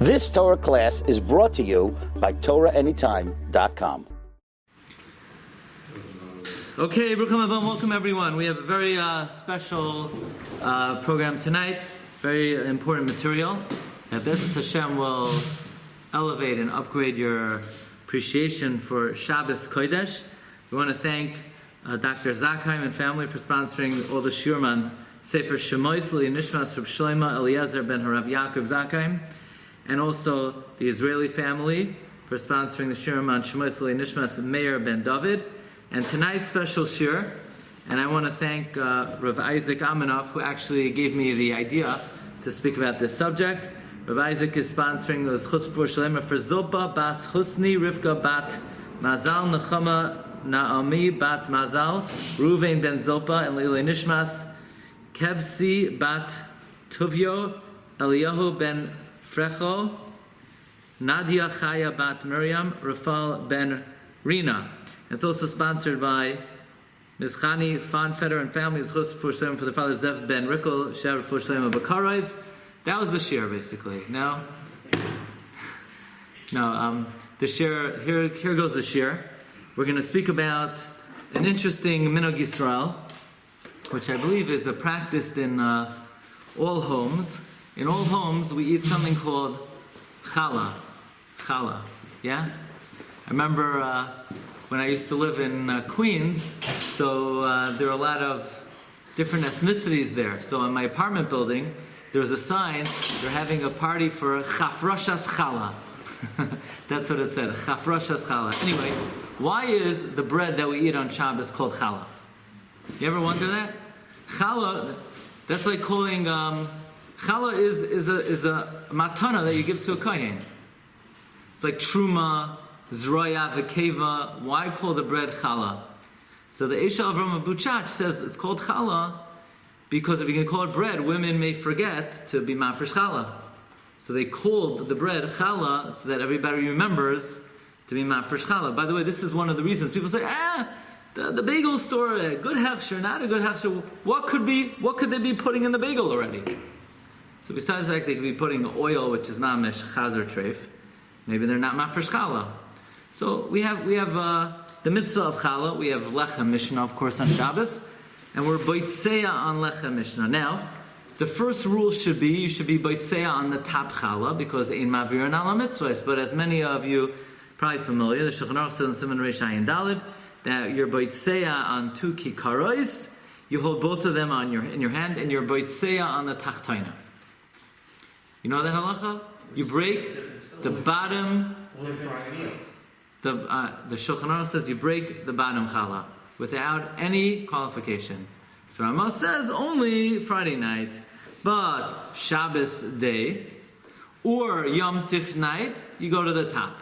This Torah class is brought to you by TorahAnytime.com. Okay, welcome everyone. We have a very special program tonight, very important material that B'ezras Hashem will elevate and upgrade your appreciation for Shabbos Kodesh. We want to thank Dr. Zakheim and family for sponsoring all the Shiur on Sefer Shemois Nishmas Reb Shlomo Eliezer ben Harav Yaakov Zakheim, and also the Israeli family for sponsoring the Shiur on Shemois Nishmas Meir ben David. And tonight's special Shiur, and I want to thank Rav Isaac Aminoff, who actually gave me the idea to speak about this subject. Rav Isaac is sponsoring the Chutz for Shalema for Zilpa Bas Husni Rivka Bat Mazal Nechama Naomi Bat Mazal Ruvain ben Zilpa and Leilei Nishmas Kevsi Bat Tuvio Eliyahu ben Frecho Nadia Chaya Bat Miriam Rafal ben Rina. It's also sponsored by Ms. Chani Fanfeder and family. It's Chutz for Shalema for the father Zev ben Rickel Shev for Shalema Bakarov. That was the Shiur, basically. No, the Shiur. Here goes the Shiur. We're going to speak about an interesting Minog Yisrael, which I believe is practiced in all homes. In all homes, we eat something called challah. Challah, yeah. I remember when I used to live in Queens, so there were a lot of different ethnicities there. So in my apartment building, there was a sign, they're having a party for Chafroshas Challah. That's what it said, Chafroshas Challah. Anyway, why is the bread that we eat on Shabbos called challah? You ever wonder that? Challah, that's like calling, challah is a matana that you give to a kohen. It's like truma, zroya, vekeva. Why call the bread challah? So the Esha Avram Buchach says it's called challah because if you can call it bread, women may forget to be mafresh challah. So they called the bread challah so that everybody remembers to be mafresh challah. By the way, this is one of the reasons people say, the bagel store, good hechsher, not a good hechsher. What could they be putting in the bagel already? So besides that, they could be putting oil, which is mamish chazer treif. Maybe they're not mafresh challah. So we have the mitzvah of challah. We have lechem mishnah, of course, on Shabbos. And we're boitseya on lechem mishnah. Now, the first rule should be, you should be boitseya on the top challah, because ein mavirin ala mitzvahs. But as many of you probably familiar, the Shulchan Aruch says in Siman Reish Ayin Daled, that you're boitseya on two kikarois, you hold both of them in your hand, and you're boitseya on the tachtoina. You know that halacha? You break the bottom. The Shulchan Aruch says you break the bottom challah without any qualification. So Ramah says only Friday night, but Shabbos day or Yom Tif night, you go to the top.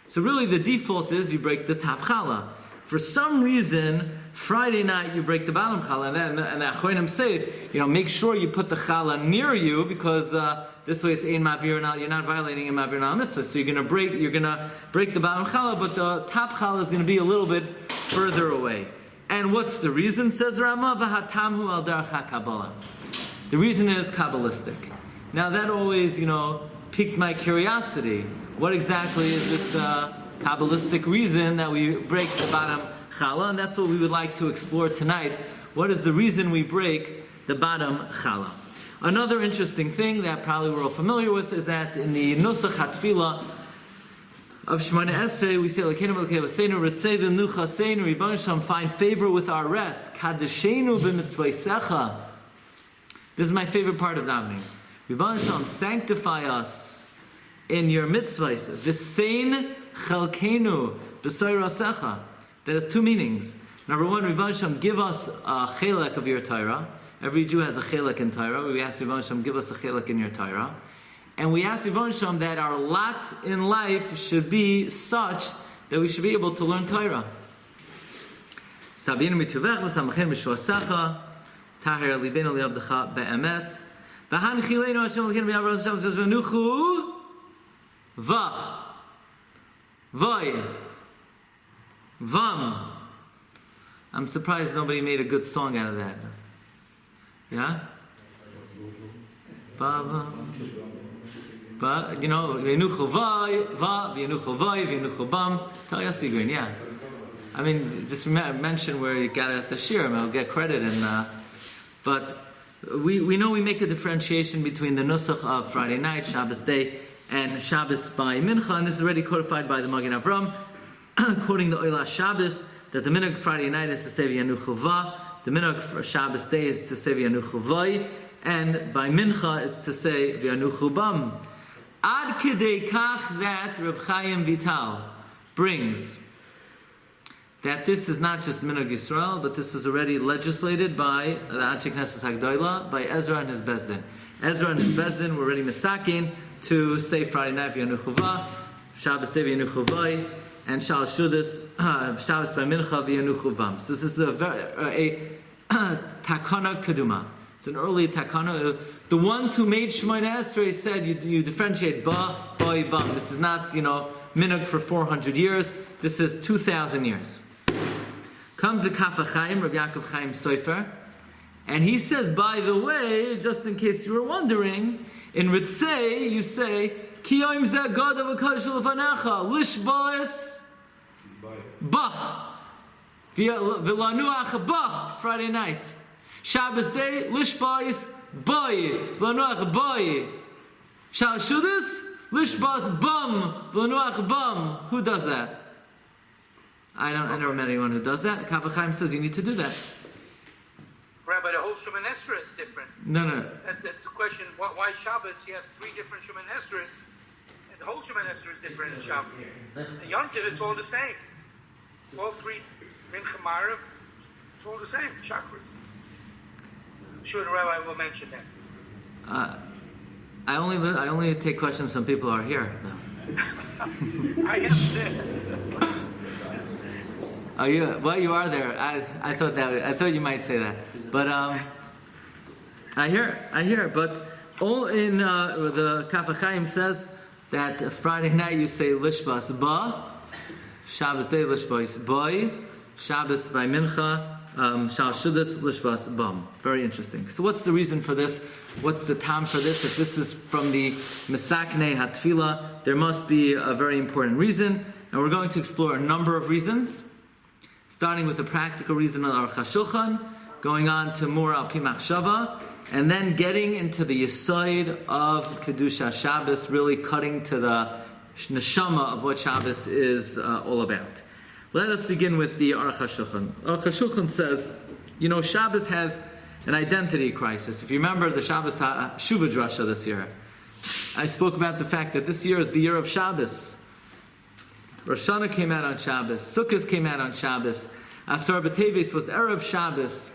So really the default is you break the top challah. For some reason, Friday night you break the bottom challah, and the Achronim say, make sure you put the challah near you, because this way it's ein mavir, you're not violating ein mavir al mitzvah. So you're gonna break the bottom challah, but the top challah is gonna be a little bit further away. And what's the reason? Says Rama, v'hatamhu al derech HaKabbalah. The reason is Kabbalistic. Now that always, piqued my curiosity. What exactly is this Kabbalistic reason that we break the bottom challah? And that's what we would like to explore tonight. What is the reason we break the bottom challah? Another interesting thing that probably we're all familiar with is that in the Nusach HaTfilah of Shemona Esrei, we say, Rebbeinu Shalom, find favor with our rest. Kadeshenu b'mitzvaysecha. This is my favorite part of davening. Rebbeinu Shalom, sanctify us in your mitzvahs. V'sein chalkenu b'soirasecha. That has two meanings. Number one, Rebbeinu Shalom, give us a chelek of your Torah. Every Jew has a chelek in Torah. We ask Rebbeinu Shalom, give us a chelek in your Torah. And we ask Rebbeinu Shalom that our lot in life should be such that we should be able to learn Torah. Sabinu mituvech v'samachem b'shuasecha tahir libenu li'avdecha be'emes v'han chileinu Hashem l'keinu v'yavra Hashem z'zvanuchu v'y vam. I'm surprised nobody made a good song out of that. Yeah? But, V'yenuchu vai, v'yenuchu vai, v'yenuchu bam, Tal Yasigrin, yeah. I mean, just mention where you got it at the Shiur, and I'll get credit. But we know we make a differentiation between the nusach of Friday night, Shabbos day, and Shabbos by Mincha, and this is already codified by the Magen Avram, quoting the Oila Shabbos, that the minhag Friday night is to say v'yanuchu va, the minhag for Shabbos day is to say v'yanuchu vai, and by Mincha it's to say v'yanuchu bam. Ad kedei kach that Reb Chaim Vital brings that this is not just minhag Yisrael, but this is already legislated by the Anshe Knesset Hagdolah, by Ezra and his Bezdin. Ezra and his Bezdin were already misakin to say Friday night v'yanuchu va, Shabbos day v'yanuchu vai, and Shal Shudas, Shabbos by Mincha v'yanuchu vam. So this is a takana keduma. It's an early takana. The ones who made Shemoneh Esrei said you differentiate ba, boi, bam. This is not, minhag for 400 years. This is 2,000 years. Comes the Kaf HaChaim, Rabbi Yaakov Chaim Sofer, and he says, by the way, just in case you were wondering, in Ritzei you say, Ki yoim zeh gadav v'kodesh lefanecha, lishboes ba, v'lanuach ba, Friday night. Shabbos day, lishboes boy, v'lanuach boy. Shal Shudas, lishboes bum, v'lanuach bum. Who does that? I never met anyone who does that. Kaf HaChaim says you need to do that. Rabbi, the whole Shemoneh Esrei is different. No. That's the question. Why Shabbos? You have 3 different Shemoneh Esreis. The whole Shemoneh Esrei is different in Shabbos. The Yom Tov, it's all the same. All 3 Mincha Marav, it's all the same. Chakras. I'm sure the Rabbi will mention that. I only take questions from people who are here. No. I am there. Oh, you are there. I thought you might say that, but I hear. But all in the Kaf HaChaim says that Friday night you say lishbas ba, Shabbos day lishbas boy, Shabbos by Mincha, Shal Shudas lishbas bam. Very interesting. So what's the reason for this? What's the time for this? If this is from the Mesaknei HaTfilah, there must be a very important reason, and we're going to explore a number of reasons. Starting with the practical reason of Aruch HaShulchan, going on to more al pi machshava, and then getting into the yesod of Kedushas Shabbos, really cutting to the neshama of what Shabbos is all about. Let us begin with the Aruch HaShulchan. Aruch HaShulchan says, Shabbos has an identity crisis. If you remember the Shabbos Shuvah Drasha this year, I spoke about the fact that this year is the year of Shabbos. Rosh Hashanah came out on Shabbos. Sukkot came out on Shabbos. Asar B'Teves was Erev Shabbos.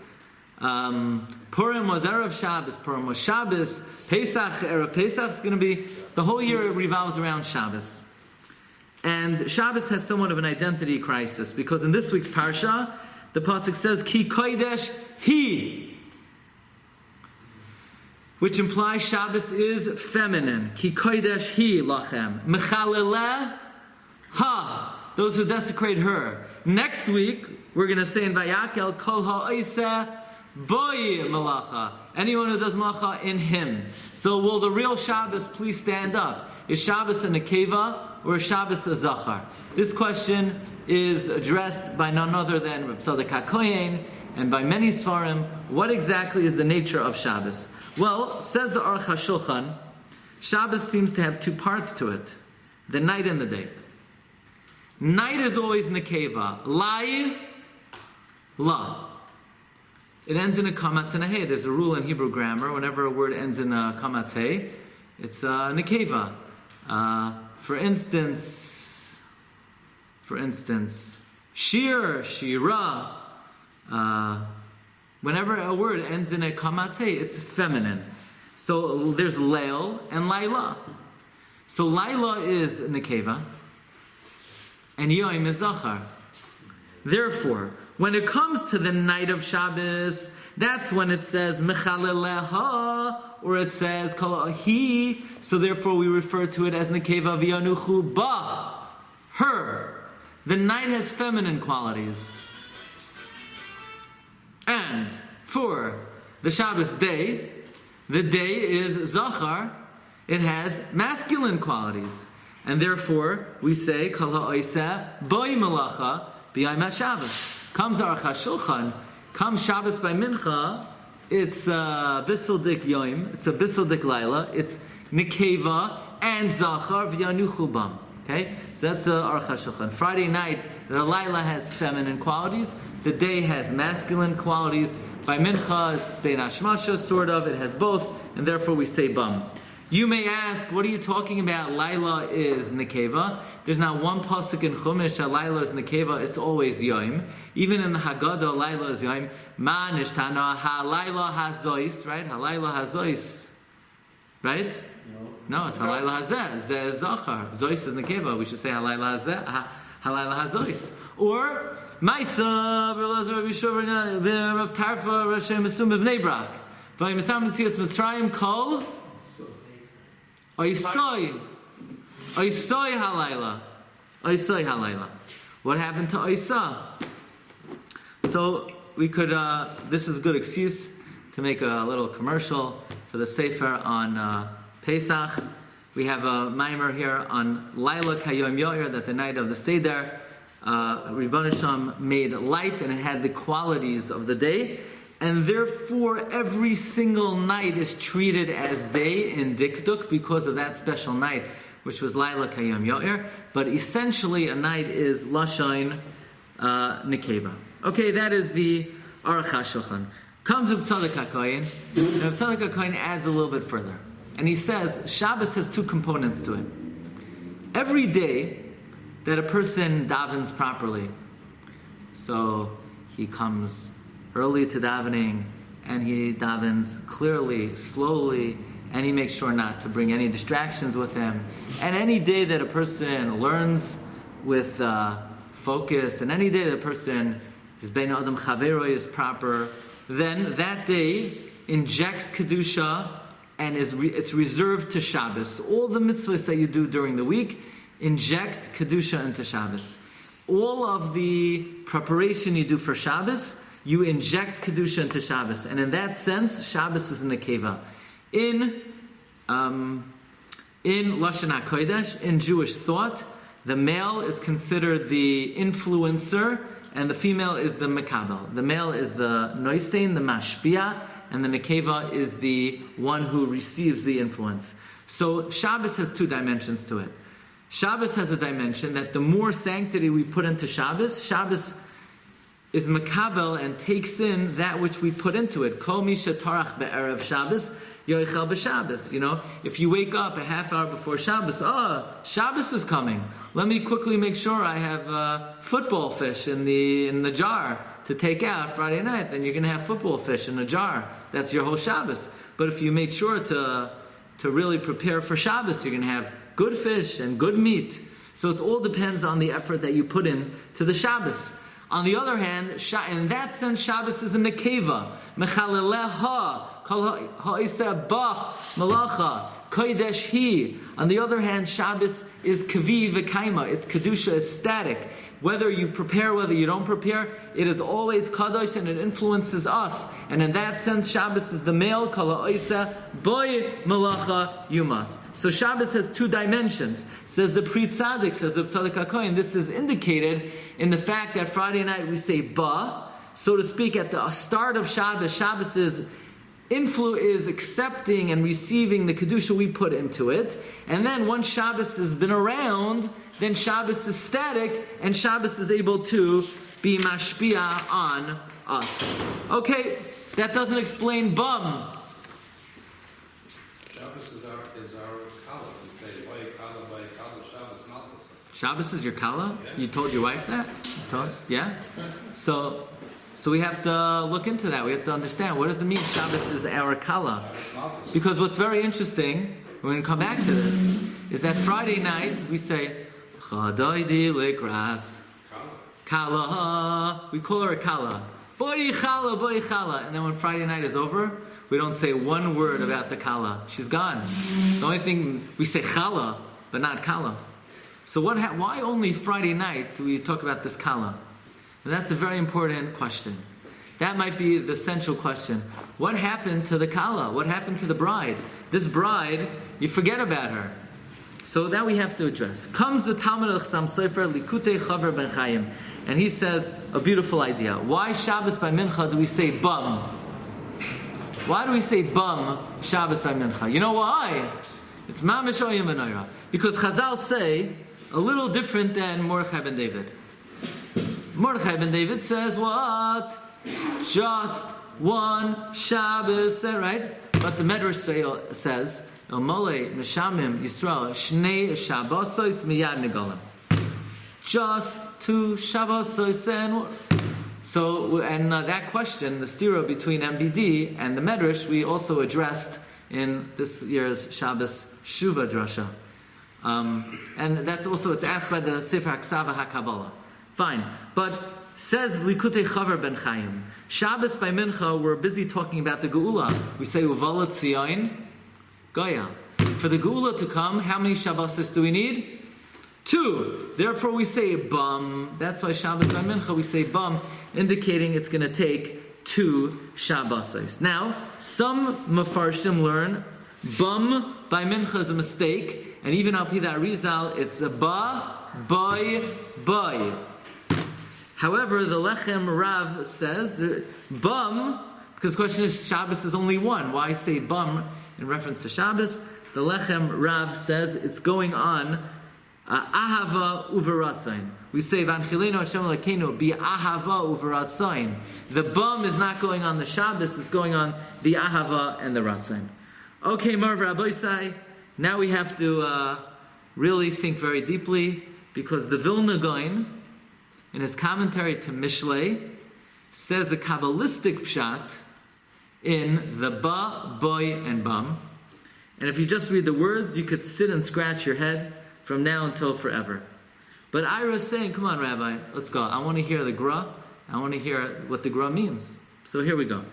Purim was Erev Shabbos. Purim was Shabbos. Pesach, Erev Pesach is going to be... The whole year revolves around Shabbos. And Shabbos has somewhat of an identity crisis, because in this week's Parsha, the pasuk says, Ki Kodesh Hi, which implies Shabbos is feminine. Ki Kodesh Hi Lachem. Mechaleleh Ha, those who desecrate her. Next week, we're going to say in Vayakel, Kol ha'oiseh boy malacha. Anyone who does malacha in him. So will the real Shabbos please stand up? Is Shabbos a nekeva or is Shabbos a zachar? This question is addressed by none other than Reb Tzadok HaKohen and by many Sfarim. What exactly is the nature of Shabbos? Well, says the Aruch HaShulchan, Shabbos seems to have 2 parts to it. The night and the day. Night is always nekeva. Lai, la. It ends in a kamatz and a hey. There's a rule in Hebrew grammar. Whenever a word ends in a kamatz hey, it's nekeva. For instance, Shiur, Shira. Whenever a word ends in a kamatz hey, it's feminine. So there's Leil and Laila. So Laila is nekeva, and Yoim is Zachar. Therefore, when it comes to the night of Shabbos, that's when it says Mechaleleha, or it says Kol Hi. So therefore, we refer to it as Nekeva V'yanuchu Ba, her. The night has feminine qualities. And for the Shabbos day, the day is Zachar. it has masculine qualities. And therefore, we say, Kol ha'oiseh boi melacha b'yayim ha'Shabbos. Comes Aruch HaShulchan, comes Shabbos by Mincha, it's Bissel Dik Yoim, it's a Bissel Dik Laila, it's Nekeva and Zachar v'yanuchu bam. Okay? So that's the Aruch HaShulchan. Friday night, the Laila has feminine qualities, the day has masculine qualities. By Mincha, it's Bein Hashmasha, sort of, it has both, and therefore we say bam. You may ask, what are you talking about? Laila is Nekeva. There's not one pasuk in Chumash that Laila is Nekeva, it's always Yoim. Even in the Haggadah, Laila is Yoim. Ma nishtana ha Laila hazois, right? Ha Laila hazois. Right? No, it's ha Laila hazeh. Zeh is Zachar. Zois is Nekeva. We should say ha Laila hazeh. Ha Laila hazois. Or, Maisa, Rabbi Shiur, Rav Tarfa, Rav Shem Mesum B'nei Brak. V'ayim Esam Mitzias Mitzrayim Kol Oisoi halayla. Oisoi halayla. What happened to Oisa? So we could, this is a good excuse to make a little commercial for the Sefer on Pesach. We have a mimer here on Laila Kayom Yoyer, that the night of the Seder, Ribbon Hashem made light and it had the qualities of the day. And therefore, every single night is treated as day in Dikduk because of that special night, which was Laila Kayom Yo'er. But essentially, a night is Lashain Nekeva. Okay, that is the Aruch HaShulchan. Comes Reb Tzadok HaKohen, and Reb Tzadok HaKohen adds a little bit further. And he says, Shabbos has two components to it. Every day that a person davens properly, so he comes early to davening, and he davens clearly, slowly, and he makes sure not to bring any distractions with him. And any day that a person learns with focus, and any day that a person, his bein adam chaveroi is proper, then that day injects Kedusha, and it's reserved to Shabbos. All the mitzvahs that you do during the week, inject Kedusha into Shabbos. All of the preparation you do for Shabbos, you inject Kedusha into Shabbos. And in that sense, Shabbos is in the Nekeva. In Lashon HaKodesh, in Jewish thought, the male is considered the influencer, and the female is the Mekabel. The male is the Noisein, the Mashpia, and the Nekeva is the one who receives the influence. So Shabbos has two dimensions to it. Shabbos has a dimension that the more sanctity we put into Shabbos, Shabbos is makabel and takes in that which we put into it. Kol mi shetarach be'erev Shabbos, yoichel b'Shabbos. You know, if you wake up a half hour before Shabbos, Shabbos is coming. Let me quickly make sure I have football fish in the jar to take out Friday night. Then you're going to have football fish in a jar. That's your whole Shabbos. But if you made sure to really prepare for Shabbos, you're going to have good fish and good meat. So it all depends on the effort that you put in to the Shabbos. On the other hand, in that sense, Shabbos is in the Nekeva. Mechaleleha, kol ha'iseh bah, malacha, kodesh hi. On the other hand, Shabbos is kavi v'kaima. It's Kedusha, is static. Whether you prepare, whether you don't prepare, it is always kadosh and it influences us. And in that sense, Shabbos is the male, kol ha'iseh boy malacha yumas. So Shabbos has two dimensions. Says the Pri Tzadik, says the Tzadok HaKohen, this is indicated in the fact that Friday night we say ba, so to speak, at the start of Shabbos. Shabbos is accepting and receiving the Kedusha we put into it. And then once Shabbos has been around, then Shabbos is static, and Shabbos is able to be mashpia on us. Okay, that doesn't explain bum. Shabbos is our kala. We say, "Vay kala, Shabbos malchus." Shabbos is your kala? Yeah. You told your wife that? Yeah? So we have to look into that. We have to understand, what does it mean Shabbos is our kala? Because what's very interesting, we're going to come back to this, is that Friday night we say, Chadaydi likras. Kala. We call her a kala. Boy chala. And then when Friday night is over, we don't say one word about the kala. She's gone. The only thing, we say chala, but not kala. So why only Friday night do we talk about this kala? And that's a very important question. That might be the central question. What happened to the Kala? What happened to the bride? This bride, you forget about her. So that we have to address. Comes the Talmud of Chassam Sofer, Likutei Chaver Ben Chaim, and he says a beautiful idea. Why Shabbos by Mincha do we say bum? Why do we say bum Shabbos by Mincha? You know why? It's Mamish Oyim V'Noira. Because Chazal say a little different than Mordechai ben David. Mordechai ben David says what? Just one Shabbos, right? But the Medrash says, Mole Meshamim Yisrael Shnei Shabbosos Miyad Negalim. Just two Shabbosos and so, and that question, the stira between MBD and the Medrash, we also addressed in this year's Shabbos Shuva Drasha. And that's also, it's asked by the Sefer HaKsava HaKabbalah. Fine. But says Likutei Chaver Ben Chaim, Shabbos by Mincha, we're busy talking about the Geula. We say Uvalat Tzion Goya. For the Geula to come, how many Shabbos do we need? 2. Therefore we say bum. That's why Shabbos by Mincha we say bum, indicating it's going to take 2 Shabbos. Now, some Mefarshim learn bum by Mincha is a mistake, and even Al Pi that Rizal, it's a ba, boy, boy. However, the Lechem Rav says bum, because the question is Shabbos is only one. Why say bum in reference to Shabbos? The Lechem Rav says it's going on ahava uveratzain. We say Vanchilenu Hashem Elokeinu bi ahava uveratzain. The bum is not going on the Shabbos; it's going on the ahava and the ratzain. Okay, Marv Rabbi say. Now we have to really think very deeply, because the Vilna Gaon, in his commentary to Mishlei, says a Kabbalistic pshat in the ba, boy, and bum. And if you just read the words, you could sit and scratch your head from now until forever. But Ira is saying, come on, Rabbi, let's go. I want to hear the Gra. I want to hear what the Gra means. So here we go.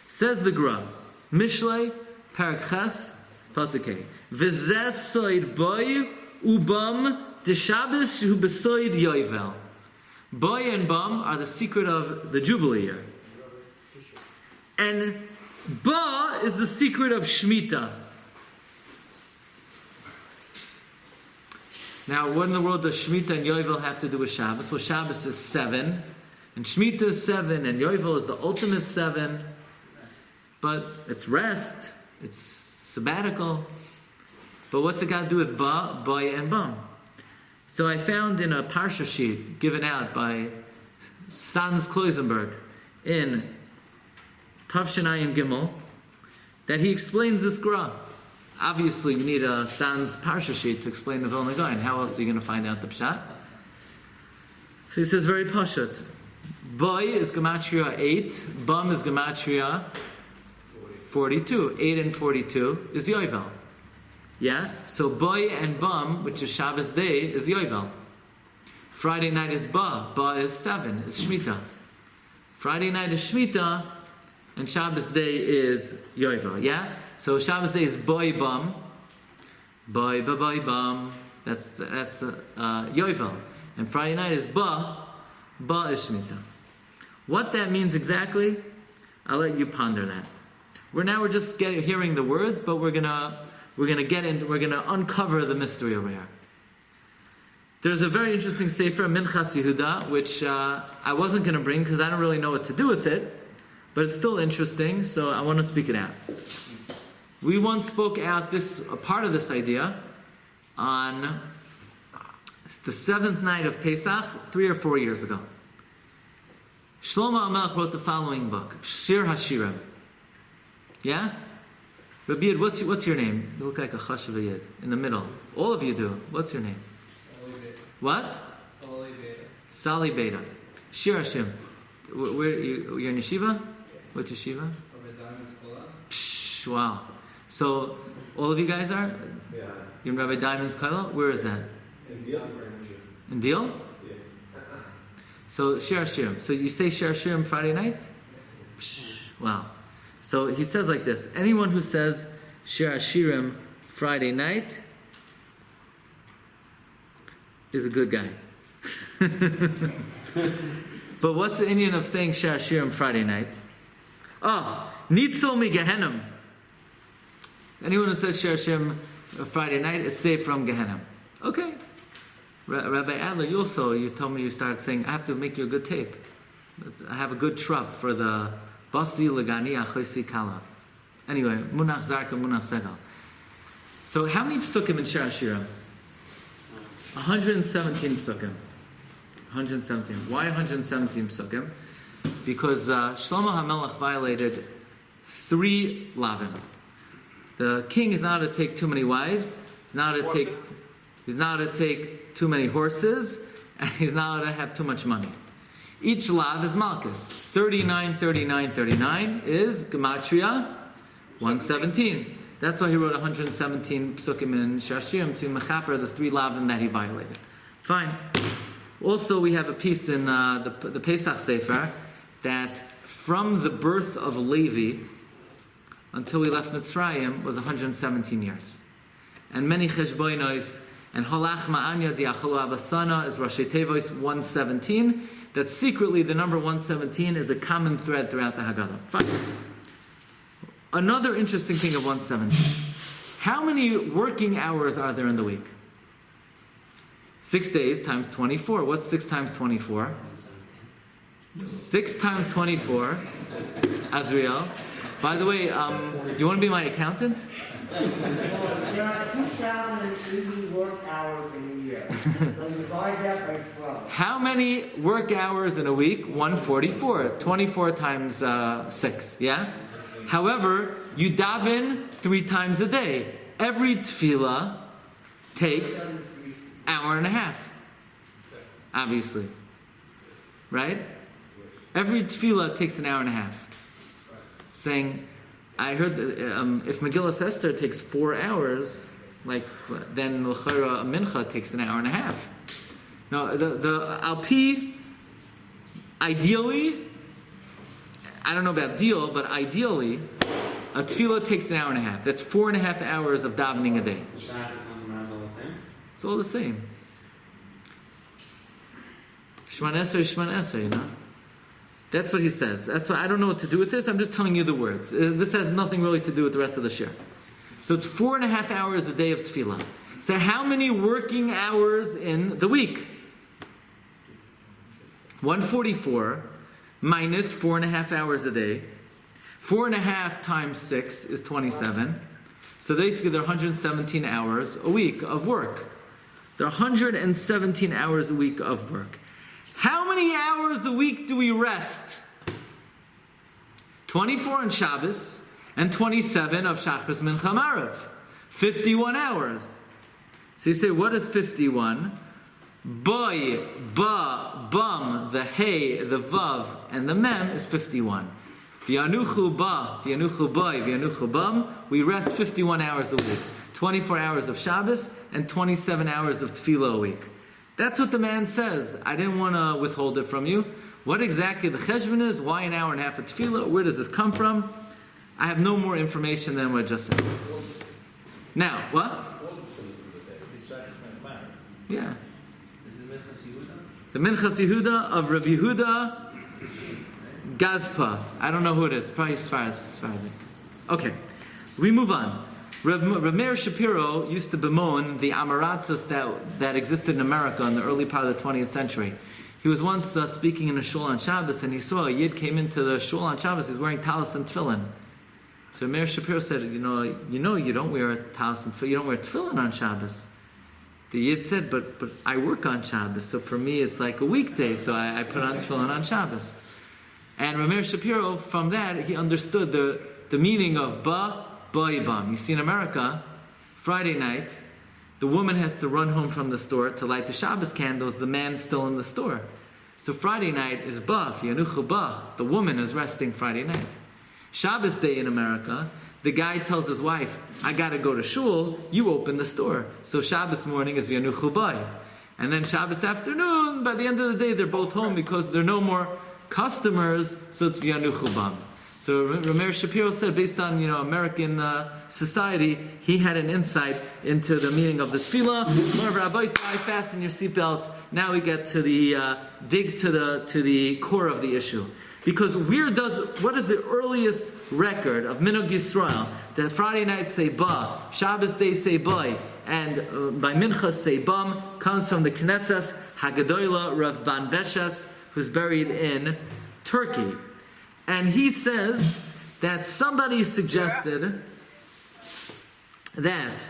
Says the Gra, Mishlei, Parak Ches, Pasukei. V'zeh soid boy ubam de Shabbos hu besoid yovel. Boy and bum are the secret of the Jubilee year. And ba is the secret of Shemitah. Now, what in the world does Shemitah and Yovel have to do with Shabbos? Well, Shabbos is 7, and Shemitah is 7, and Yovel is the ultimate 7. But it's rest, it's sabbatical. But what's it got to do with ba, boy, and bum? So I found in a Parsha sheet given out by Sans Kloisenberg in Tavshinayim Gimel that he explains this Gra. Obviously, you need a Sans Parsha sheet to explain the Vilna Gaon. How else are you going to find out the Pshat? So he says very Pashat. Boy is Gematria 8, bum is Gematria 42. 8 and 42 is Yovel. Yeah? So boy and bum, which is Shabbos day, is Yovel. Friday night is ba. Ba is 7, is Shemitah. Friday night is Shemitah, and Shabbos day is Yovel. Yeah? So Shabbos day is boy bum. Boy ba boy bum. That's Yovel. And Friday night is ba. Ba is Shemitah. What that means exactly, I'll let you ponder that. We're just hearing the words, but we're gonna uncover the mystery over here. There's a very interesting sefer, Minchas Yehuda, which I wasn't going to bring because I don't really know what to do with it, but it's still interesting, so I want to speak it out. We once spoke out a part of this idea on the 7th night of Pesach, 3 or 4 years ago. Shlomo HaMelech wrote the following book, Shir HaShirim. Yeah? Rabbi Yid, what's your name? You look like a chashav Yid in the middle. All of you do. What's your name? What? Sali Beta. Shir Hashem. Where you're in yeshiva? What yeshiva? Psh, wow. So all of you guys are? Yeah. You're in Rabbi Diamond's Kaila? Where is that? In Deal. In Deal? Yeah. So Shir Hashem. So you say Shir Hashem Friday night? Psh, wow. So he says like this: anyone who says Shir Hashirim Friday night is a good guy. But what's the Indian of saying Shir Hashirim Friday night? Nitzol mi Gehenim. Anyone who says Shir Hashirim Friday night is safe from Gehenim. Okay. Rabbi Adler, you told me you started saying, I have to make you a good tape. I have a good trub for the Basi Legani Achosi Kala. Anyway, Munach Zarka, Munach Segal. So how many psukim in Shir Hashirim? 117 psukim. 117. Why 117 psukim? Because Shlomo HaMelech violated 3 lavim. The king is not to take too many wives. He's not to take too many horses, and he's not to have too much money. Each lav is malchus. 39, 39, 39 is gematria 117. That's why he wrote 117 psukim in Shir Hashirim to mechaper the 3 lavim that he violated. Fine. Also, we have a piece in the Pesach Sefer that from the birth of Levi until we left Mitzrayim was 117 years. And many cheshbonos, and Holach Ma'anya Diacholu Abasana is Rashi Tevois 117, that secretly the number 117 is a common thread throughout the Haggadah. Fine. Another interesting thing of 117. How many working hours are there in the week? 6 days times 24. What's 6 times 24? 6 times 24. Azriel. By the way, do you want to be my accountant? There are 2,080 work hours in a year. So you divide that by 12. How many work hours in a week? 144. 24 times 6. Yeah? However, you daven 3 times a day. Every tefillah takes hour and a half. Obviously. Right? Every tefillah takes an hour and a half. Saying, I heard that if Megillah Esther takes 4 hours, then L'chara Mincha takes an hour and a half. Now, the Alpi, ideally, I don't know about deal, but ideally, a tefillah takes an hour and a half. That's 4.5 hours of davening a day. It's all the same. Shman Esrei, you know? That's what he says. That's why I don't know what to do with this. I'm just telling you the words. This has nothing really to do with the rest of the shir. So it's 4.5 hours a day of tefillah. So how many working hours in the week? 144 minus 4.5 hours a day. 4.5 times 6 is 27. So basically there are 117 hours a week of work. There are 117 hours a week of work. How many hours a week do we rest? 24 on Shabbos and 27 of Shachris Mincha Marav. 51 hours. So you say, what is 51? Boy, ba, bum, the hey, the vav, and the mem is 51. V'yanuchu ba, v'yanuchu boy, v'yanuchu bum. We rest 51 hours a week. 24 hours of Shabbos and 27 hours of Tefillah a week. That's what the man says. I didn't want to withhold it from you. What exactly the cheshbon is? Why an hour and a half of tefillah? Where does this come from? I have no more information than what I just said. Now, what? Yeah. The Minchas Yehuda of Rabbi Yehuda Gazpa. I don't know who it is. Probably Sephardic. Okay. We move on. Reb Meir Shapiro used to bemoan the Amaratzos that existed in America in the early part of the 20th century. He was once speaking in a shul on Shabbos, and he saw a Yid came into the shul on Shabbos. He's wearing talis and tefillin. So Meir Shapiro said, you know, you don't wear talis and tefillin, you don't wear tefillin on Shabbos. The Yid said, but I work on Shabbos, so for me it's like a weekday, so I put on tefillin on Shabbos. And Reb Meir Shapiro, from that, he understood the meaning of Ba'ibam. You see, in America, Friday night, the woman has to run home from the store to light the Shabbos candles. The man's still in the store. So Friday night is Ba, Yanuchu Ba. The woman is resting Friday night. Shabbos day in America, the guy tells his wife, I got to go to shul, you open the store. So Shabbos morning is Yanuchu Ba. And then Shabbos afternoon, by the end of the day, they're both home because there are no more customers, so it's Yanuchu Ba. So Rameir Shapiro said, based on American society, he had an insight into the meaning of the tefillah. One of Rabbi said, fasten your seatbelts. Now we get to the dig to the core of the issue. Because what is the earliest record of Minhag Yisrael that Friday night say ba, Shabbos day say boy, and by Mincha say bum, comes from the Kedushas Hagadola Rav Ban Beshes, who's buried in Turkey. And he says that somebody suggested that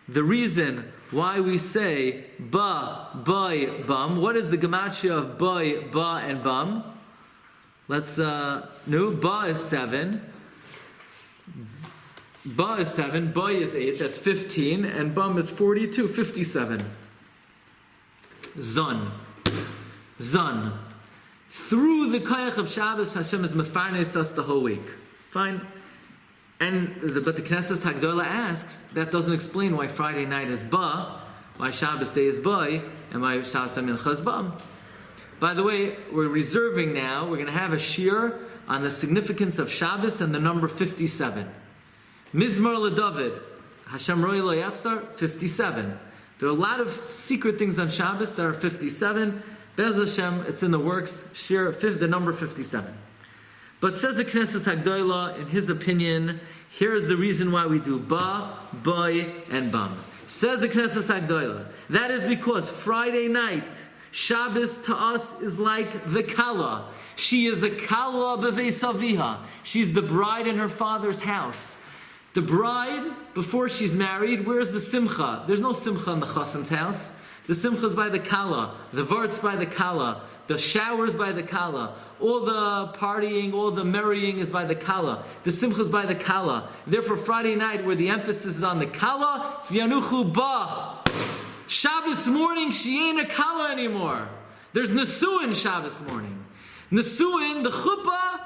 the reason why we say ba, boy, bum, what is the gematria of boy, ba, and bum? Let's, ba is 7. Ba is 7, boy is 8, that's 15, and bum is 42, 57. Zun. Through the koyach of Shabbos, Hashem is mefarnes us the whole week. Fine. But the Knesset Hagdola asks, that doesn't explain why Friday night is ba, why Shabbos day is boy, and why Shabbos Mincha is bum. By the way, we're reserving now, we're going to have a shiur on the significance of Shabbos and the number 57. Mizmor LeDavid, Hashem Roi Lo Yachzar, 57. There are a lot of secret things on Shabbos that are 57. Bez Hashem, it's in the works, shiur, the number 57. But says the Knesset Hagdola, in his opinion, here is the reason why we do ba, boy, and bum. Says the Knesset Hagdola, that is because Friday night, Shabbos to us is like the Kala. She is a Kala b'veis aviha. She's the bride in her father's house. The bride, before she's married, where's the simcha? There's no simcha in the chassan's house. The simcha is by the Kala. The vart's by the Kala. The showers by the Kala. All the partying, all the marrying is by the Kala. The simcha is by the Kala. Therefore, Friday night, where the emphasis is on the Kala, it's v'yanuchu ba. Shabbos morning, she ain't a Kala anymore. There's Nesuin Shabbos morning. Nesuin, the chuppah,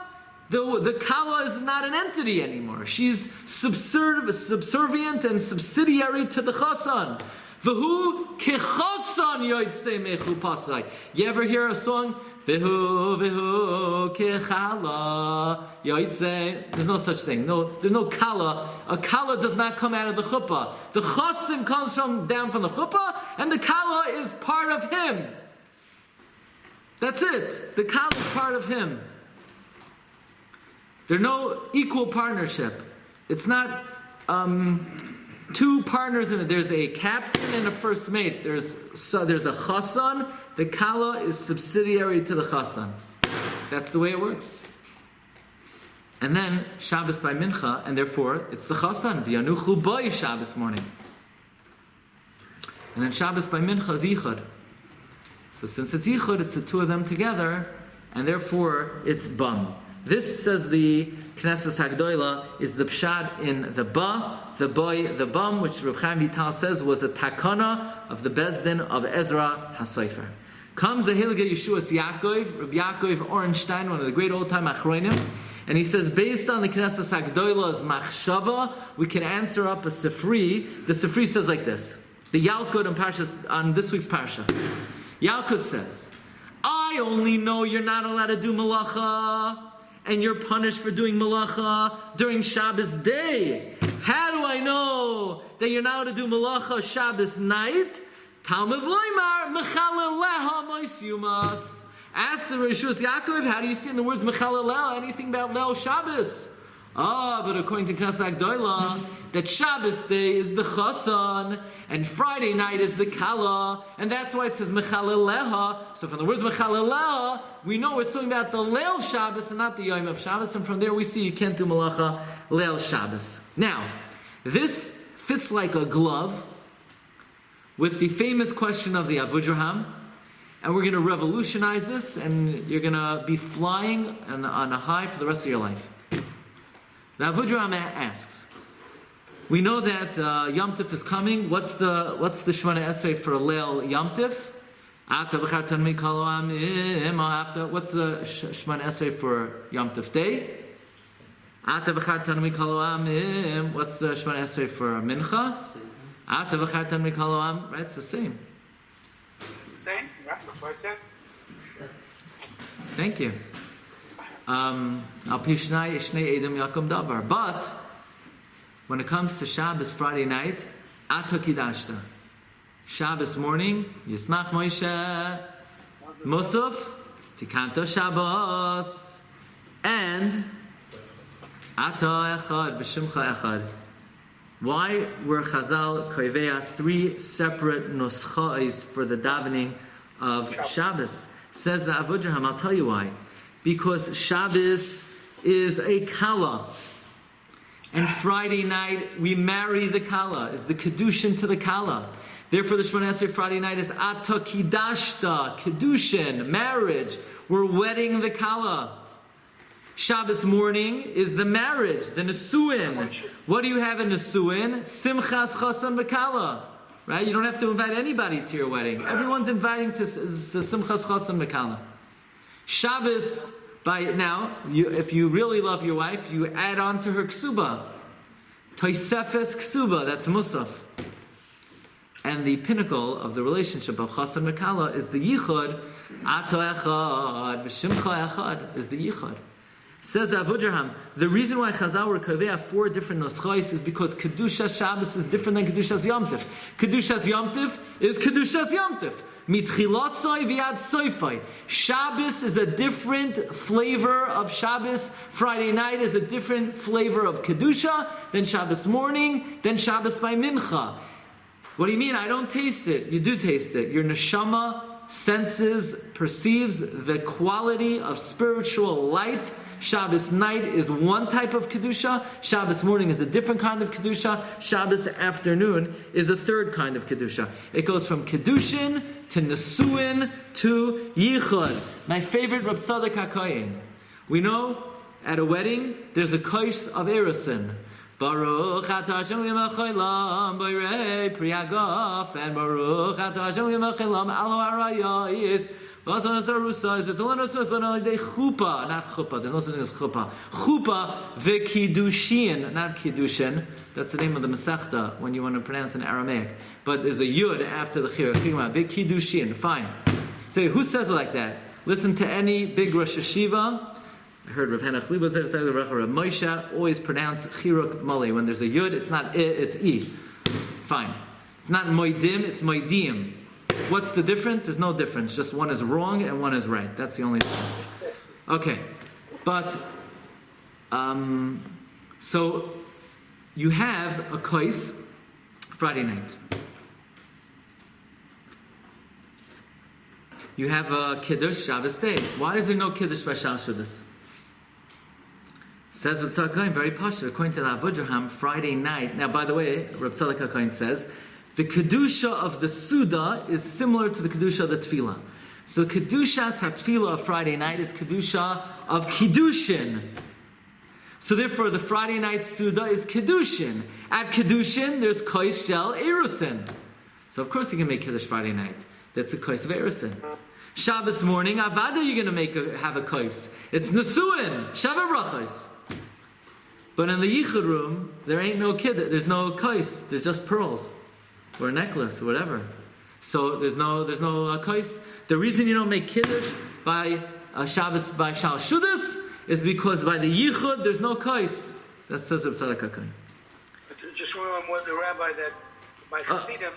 the Kala is not an entity anymore. She's subservient and subsidiary to the Chassan. V'hu kechasan yotzei mechu pasai. You ever hear a song? V'hu kechala yotzei. There's no such thing. There's no kala. A kala does not come out of the chuppah. The chasim comes down from the chuppah, and the kala is part of him. That's it. The kala is part of him. There's no equal partnership. It's not two partners in it. There's a captain and a first mate. There's a chassan. The kala is subsidiary to the chassan. That's the way it works. And then Shabbos by mincha, and therefore it's the chassan. V'yanuchu boy Shabbos morning. And then Shabbos by mincha is yichud. So since it's yichud, it's the two of them together, and therefore it's bum. This, says the Knesset Hagdola, is the pshat in the ba, the boy, the bum, which Reb Chaim Vital says was a takana of the Bezdin of Ezra HaSofer. Comes the Hilge Yeshuas Yaakov, Reb Yaakov Orenstein, one of the great old-time Achronim, and he says, based on the Knesset Hagdola's machshava, we can answer up a Sifri. The Sifri says like this, the Yalkut on this week's Parsha. Yalkut says, I only know you're not allowed to do malacha, and you're punished for doing malacha during Shabbos day. How do I know that you're not allowed to do malacha Shabbos night? Talmud loymar mechaleleha moisyumas. Ask the Rishus Yaakov, how do you see in the words mechaleleha anything about Leil Shabbos? But according to Knesset Hagdola, that Shabbos day is the chassan, and Friday night is the kala, and that's why it says mechaleleha. So from the words mechaleleha, we know it's talking about the Leil Shabbos and not the Yom of Shabbos, and from there we see you can't do malacha Leil Shabbos. Now, this fits like a glove with the famous question of the Avudraham, and we're going to revolutionize this, and you're going to be flying on a high for the rest of your life. The Avudraham asks, we know that Yom Tif is coming. What's the Shemona Esrei for Leil Yom Tif? What's the Shemona Esrei for Yom Tif Day? What's the Shemona Esrei for Mincha? Right, it's the same. Same, right? That's what I said. Thank you. Al Pishnai Ishnei Edom Yakum Davar. But when it comes to Shabbos Friday night, Ata Kidashta. Shabbos morning, Yismach Moshe Musaf Tikanta Shabbos, and Ata Echad V'Shimcha Echad. Why were Chazal koivea 3 separate nuschais for the davening of Shabbos? Says the Avudraham, I'll tell you why. Because Shabbos is a kala. And Friday night, we marry the kala. It's the kedushin to the kala. Therefore, the Shemona Esrei Friday night is Ata Kidashta, kedushin, marriage. We're wedding the kala. Shabbos morning is the marriage, the nesuin. What do you have in nesuin? Simchas chasam v'kala. Right? You don't have to invite anybody to your wedding. Everyone's inviting to simchas chasam v'kala. Shabbos, if you really love your wife, you add on to her ksuba. Toisefes ksuba, that's musaf. And the pinnacle of the relationship of chasam v'kala is the yichud. Ato echad, v'shimcha echad is the yichud. Says Avudraham, the reason why Chazal were koveya 4 different nuschos is because Kedushas Shabbos is different than Kedushas Yom Tov. Kedushas Yom Tov is Kedushas Yom Tov. Mitchilasoi v'yad soifai. Shabbos is a different flavor of Shabbos. Friday night is a different flavor of Kedusha than Shabbos morning, than Shabbos by Mincha. What do you mean? I don't taste it. You do taste it. Your neshama senses, perceives the quality of spiritual light. Shabbos night is one type of Kedusha. Shabbos morning is a different kind of Kedusha. Shabbos afternoon is a third kind of Kedusha. It goes from Kedushin to Nesuin to Yichud. My favorite Reb Tzadok HaKohen. We know at a wedding there's a kosh of erusin. Baruch Ata Hashem Yimachaylam Boirei Priyagaf, and Baruch Ata Hashem Yimachaylam Alo Arayis. Not chuppah, there's no such thing as chuppah. Chuppah v'kidushin, not kiddushin. That's the name of the Masechta when you want to pronounce in Aramaic. But there's a yud after the chir. V'kidushin, fine. So who says it like that? Listen to any big Rosh Hashiva. I heard Rav Henoch Liba say, Rav Moshe always pronounce chiruk mali. When there's a yud, it's not I, it's I. Fine. It's not moidim, it's moidim. What's the difference? There's no difference. Just one is wrong and one is right. That's the only difference. Okay. But, so, you have a kais Friday night. You have a kiddush Shabbos day. Why is there no kiddush by Shabbos? Says Reb Tzadok HaKohen, very posh, according to the Avudraham, Friday night. Now, by the way, Reb Tzadok HaKohen says, the Kedusha of the Suda is similar to the Kedusha of the Tefillah. So Kedushas HaTefillah of Friday night is Kedusha of Kiddushin. So therefore the Friday night Suda is Kiddushin. At Kiddushin there's Kois Shel Erusin. So of course you can make Kiddush Friday night. That's the Kois of Erusin. Shabbos morning, Avada you're going to have a Kois. It's Nesuin, Shabbat Brachos. But in the Yichud room, there ain't no Kiddush, there's no Kois, there's just pearls. Or a necklace, or whatever. So there's no kais. The reason you don't make kiddush by Shabbos by Shal Shudas is because by the Yichud there's no kais. That says Reb Tzadok HaKohen. Just remember what the rabbi that by Chassidim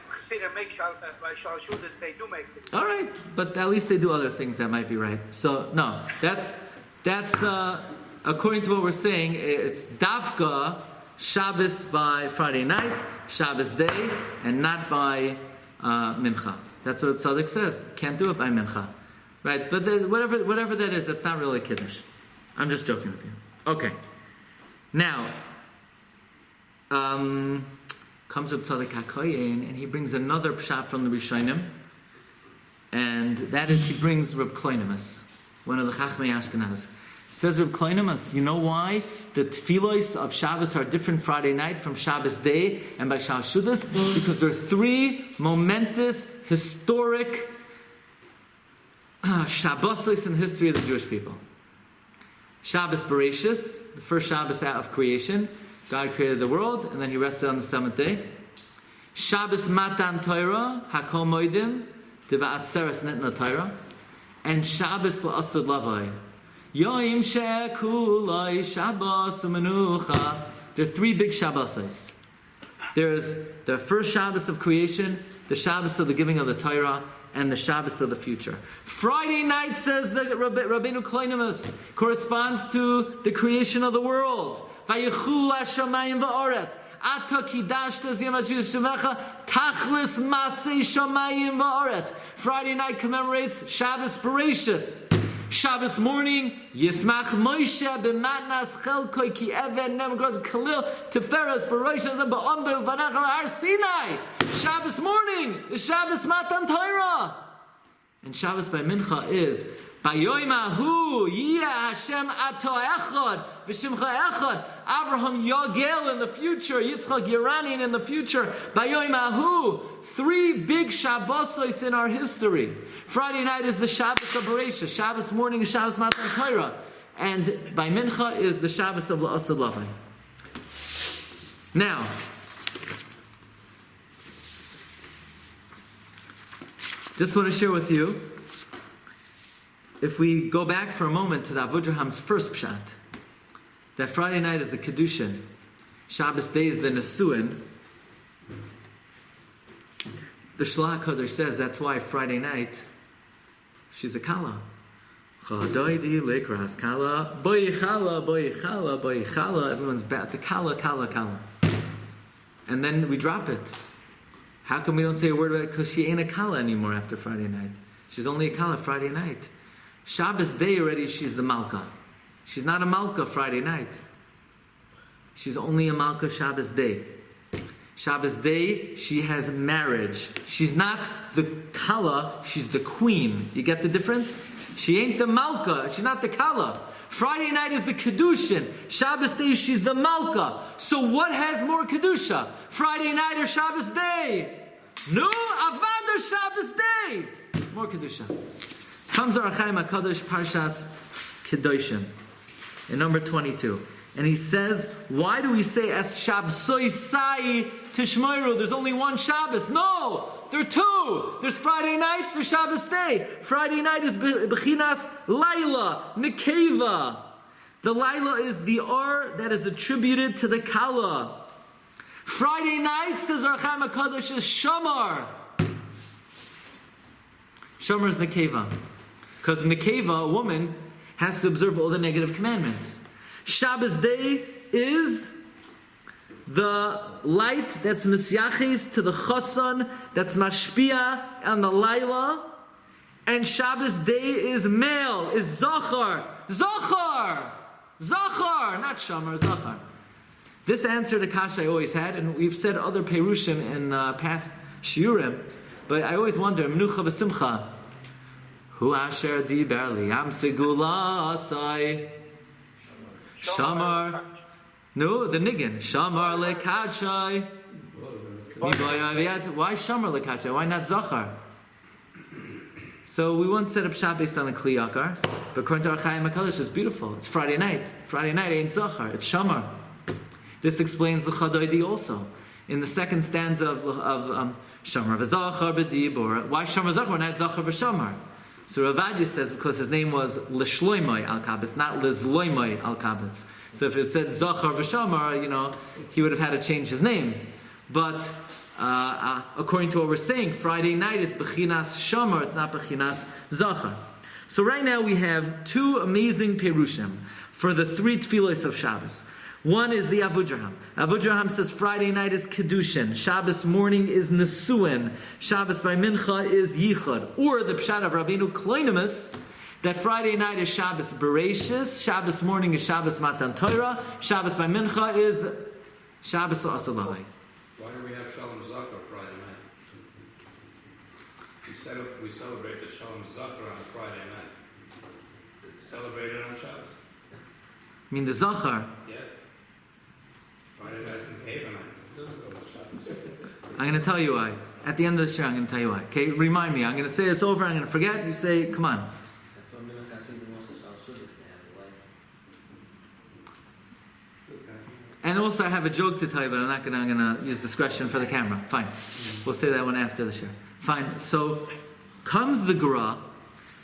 make by Shal Shudas they do make kiddush. All right, but at least they do other things that might be right. So no, that's according to what we're saying. It's dafka Shabbos by Friday night, Shabbos day, and not by Mincha. That's what Tzadok says. Can't do it by Mincha. Right? But whatever that is, that's not really Kiddush. I'm just joking with you. Okay. Now, comes with Tzadok HaKohen, and he brings another pshat from the Rishonim, and that is he brings Reb Kloinimus, one of the Chachmei Ashkenaz. Says Reb Kloinimus, you know why the Tefillos of Shabbos are different Friday night from Shabbos day and by Shal Shudas? Because there are 3 momentous, historic Shabbosos in the history of the Jewish people. Shabbos Bereshis, the first Shabbos out of creation. God created the world, and then He rested on the 7th day. Shabbos Matan Torah, Hakol Moedim, Diba'at Seres Nitna Torah. And Shabbos La'asud Lavai. Yom shekulai Shabbos u'menucha. There are three big Shabbos. There's the first Shabbos of creation, the Shabbos of the giving of the Torah, and the Shabbos of the future. Friday night, says the Rabbeinu Kleinimus, corresponds to the creation of the world. Vayichu hashamayim va'aretz. Ata kidashta ziyam hashemecha tachlis masei shamayim va'aretz. Friday night commemorates Shabbos Bereshis. Shabbos morning, Yismach Moshe b'matnas chelkoi ki even nemagros kalil teferes Bereshis and ba'amdu v'nachal har Sinai. Shabbos morning is Shabbos Matan Torah. And Shabbos by Mincha is Bayoim Ahu Yiyah Hashem Ato Echad V'Shimcha Echad. Avraham Yagel in the future, Yitzchak Yeranian in the future. Bayoim Ahu. Three big Shabbosos in our history. Friday night is the Shabbos of Bereshis. Shabbos morning is Shabbos Matan Torah. And by Mincha is the Shabbos of La'asad Lavai. Now, just want to share with you, if we go back for a moment to the Avudraham's first pshat, that Friday night is the Kedushin, Shabbos day is the Nesuin. The Shlach Kodesh says that's why Friday night she's a Kala. Chadoidi lekras Kala, boyichala, boyichala, boyichala. Everyone's back to Kala. And then we drop it. How come we don't say a word about it? Because she ain't a Kala anymore after Friday night. She's only a Kala Friday night. Shabbos day already she's the Malka. She's not a Malka Friday night. She's only a Malka Shabbos day. Shabbos day, she has marriage. She's not the Kala, she's the queen. You get the difference? She ain't the Malka, she's not the Kala. Friday night is the Kedushin. Shabbos day, she's the Malka. So what has more Kedusha? Friday night or Shabbos day? No, Avad or Shabbos day. More Kedusha. Comes our Chaim HaKadosh Parshas Kedushim in number 22. And he says, why do we say as Shabbosoi Sai Tishmoiru? There's only one Shabbos. No, there are two. There's Friday night, there's Shabbos day. Friday night is Bechinas Laila, Nekeva. The Laila is the Or that is attributed to the Kala. Friday night, says our Chaim HaKadosh, is Shamar. Shamar is Nekeva. Because Nekeva, a woman, has to observe all the negative commandments. Shabbos day is the light that's Misyachis to the Choson, that's Mashpia on the Laila. And Shabbos day is male, is Zachar. Zachar! Zachar! Not Shamar, Zachar. This answer to Kasha I always had, and we've said other Perushim in past Shiurim, but I always wonder, Menucha v'Simcha, Hu asher diber li'am segula asai. Shamar. No, the Niggin. Shamar lekachai. Why Shamar lekachai? Why not Zachar? So we once set up shop based on the Kli Yakar, but according to our Chaim HaKadosh, it's beautiful. It's Friday night. Friday night ain't Zachar, it's Shamar. This explains the Chadoidi also. In the second stanza of Shamar v'Zachar b'Dibor. Why Shamar Zachar, not Zachar v'Shamar? So Ravadya says because his name was L'shloimai al-Kabetz, not L'zloimai al-Kabetz. So if it said Zachar v'Shamar, he would have had to change his name. But according to what we're saying, Friday night is Bechinas Shamar, it's not Bechinas Zachar. So right now we have two amazing Perushim for the three Tefillos of Shabbos. One is the Avudraham. Avudraham says Friday night is Kedushin, Shabbos morning is Nesuin, Shabbos by Mincha is Yichud. Or the Pshat of Rabbeinu Kleinimus, that Friday night is Shabbos Bereshis, Shabbos morning is Shabbos Matan Torah, Shabbos by Mincha is Shabbos La'asad Lavai. Why do we have Shalom Zachar Friday night? We celebrate the Shalom Zachar on Friday night. Celebrate it on Shabbos. I mean the Zachar. Yeah. Friday night's in the Haven night. I'm going to tell you why. At the end of the show, I'm going to tell you why. Okay, remind me. I'm going to say it's over. I'm going to forget. You say, come on. And also, I have a joke to tell you, but I'm going to use discretion for the camera. Fine. We'll say that one after the show. Fine. So, comes the Gra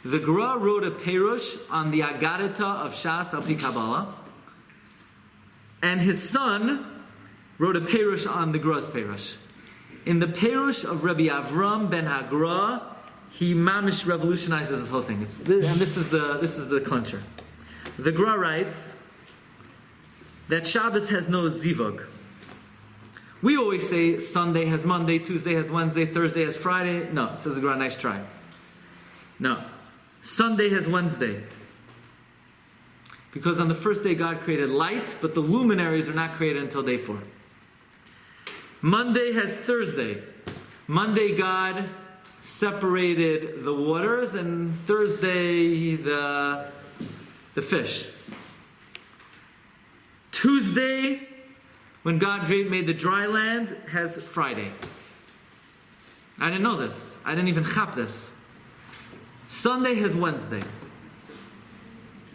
The Gra wrote a Perush on the Agadita of Shas al Pi Kabbalah, and his son wrote a Perush on the Gra's Perush. In the Perush of Rabbi Avram ben Hagra, he mamish revolutionizes this whole thing. This is the clincher. The Gra writes that Shabbos has no zivug. We always say Sunday has Monday, Tuesday has Wednesday, Thursday has Friday. No, says the Gra, nice try. No. Sunday has Wednesday. Because on the first day God created light, but the luminaries are not created until day 4. Monday has Thursday. Monday God separated the waters, and Thursday the fish. Tuesday, when God made the dry land, has Friday. I didn't know this. I didn't even chap this. Sunday has Wednesday.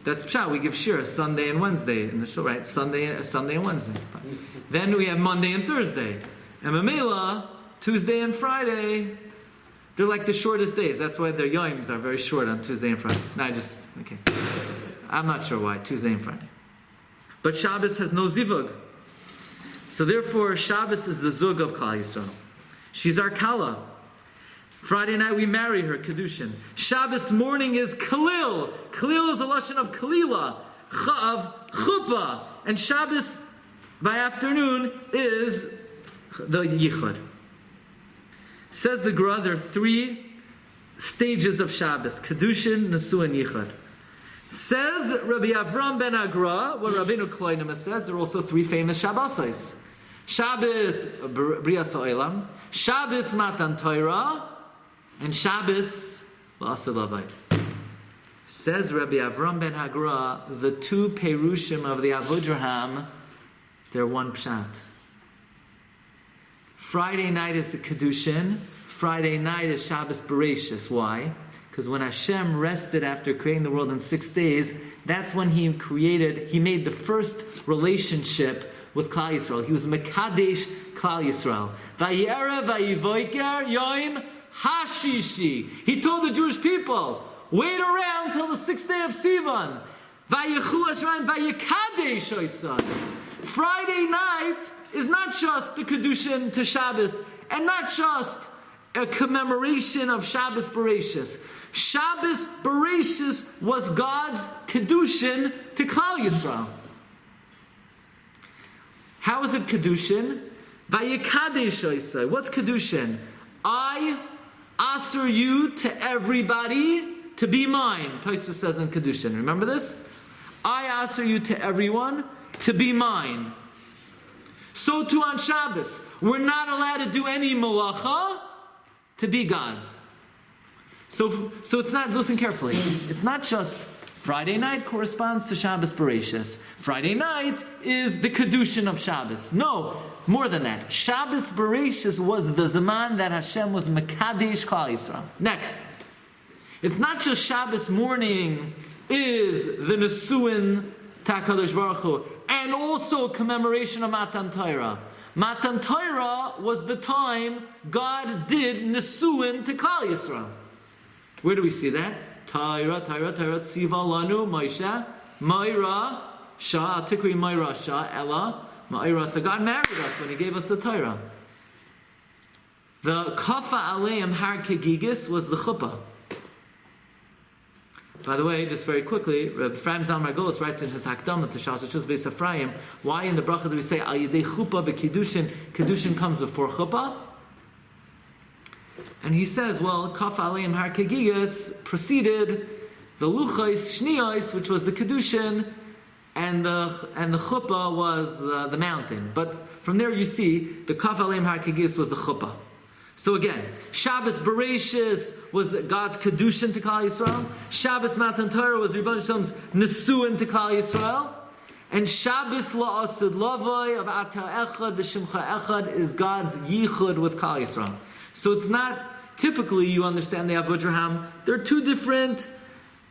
That's pshat. We give shiur Sunday and Wednesday in the show, right? Sunday and Wednesday. Then we have Monday and Thursday. And Mamela, Tuesday and Friday, they're like the shortest days. That's why their yoims are very short on Tuesday and Friday. Okay. I'm not sure why, Tuesday and Friday. But Shabbos has no zivug. So therefore, Shabbos is the zug of Klal Yisrael. She's our kala. Friday night we marry her, Kedushin. Shabbos morning is Kalil. Kalil is the lashon of Kalila, of Chuppah. And Shabbos by afternoon is the Yichud. Says the Gra, there are 3 stages of Shabbos: Kedushin, Nesu, and Yichud. Says Rabbi Avram ben Agra, what Rabbeinu Kloinim says, there are also 3 famous Shabbosais. Shabbos Brias Ha'olam, Shabbos Matan Torah, and Shabbos La'aseh Lavai. Says Rabbi Avram ben Hagra, the 2 Perushim of the Avodraham, they're one pshat. Friday night is the Kedushin. Friday night is Shabbos Bereshis. Why? Because when Hashem rested after creating the world in 6 days, that's when He made the first relationship with Klal Yisrael. He was Mekadesh Klal Yisrael. Vayera vayivoiker yoim hashishi. He told the Jewish people, wait around till the 6th day of Sivan. Vayechu Hashem vayikadesh oisan. Friday night is not just the Kedushin to Shabbos, and not just a commemoration of Shabbos Bereshis. Shabbos Bereshis was God's Kedushin to Klal Yisrael. How is it Kedushin? Vayikadesh oisai. What's Kedushin? I answer you to everybody to be mine. Tosfos says in Kedushin. Remember this? I answer you to everyone to be mine. So too on Shabbos. We're not allowed to do any malacha to be God's. So it's not, listen carefully, it's not just Friday night corresponds to Shabbos Bereshis. Friday night is the Kedushin of Shabbos. No, more than that. Shabbos Bereshis was the Zaman that Hashem was Mekadesh Klal Yisrael. Next. It's not just Shabbos morning is the Nesuin Takadosh Baruch Hu, and also commemoration of Matan Torah. Matan Torah was the time God did Nesuin to Klal Yisrael. Where do we see that? Torah, Tziva Lanu, Moshe, Ma'ira, Shah, Tikri Ma'ira, Shah, Ella, Ma'ira. So God married us when He gave us the Torah. The Kafa Aleim Har Kegigis was the Chuppah. By the way, just very quickly, Rabbi Ephraim Zalman Margolis writes in his Hakdama to Shas Beis Ephraim, why in the bracha do we say Al Yidei Chuppah v'Kiddushin? Kiddushin comes before Chuppah. And he says, well, Kaf Aleim Har Kegigas preceded the Luchais Shniyos, which was the Kedushin, and the Chuppah was the mountain. But from there you see the Kaf Aleim Har Kegigas was the Chuppah. So again, Shabbos Bereshis was God's Kedushin to Klal Yisrael. Shabbos Matan Torah was Rebbeinu Shalom's Nesuin to Klal Yisrael. And Shabbos La'ased Lavai of Ata Echad v'Shimcha Echad is God's Yichud with Klal Yisrael. So it's not, typically you understand the Avodraham, there are 2 different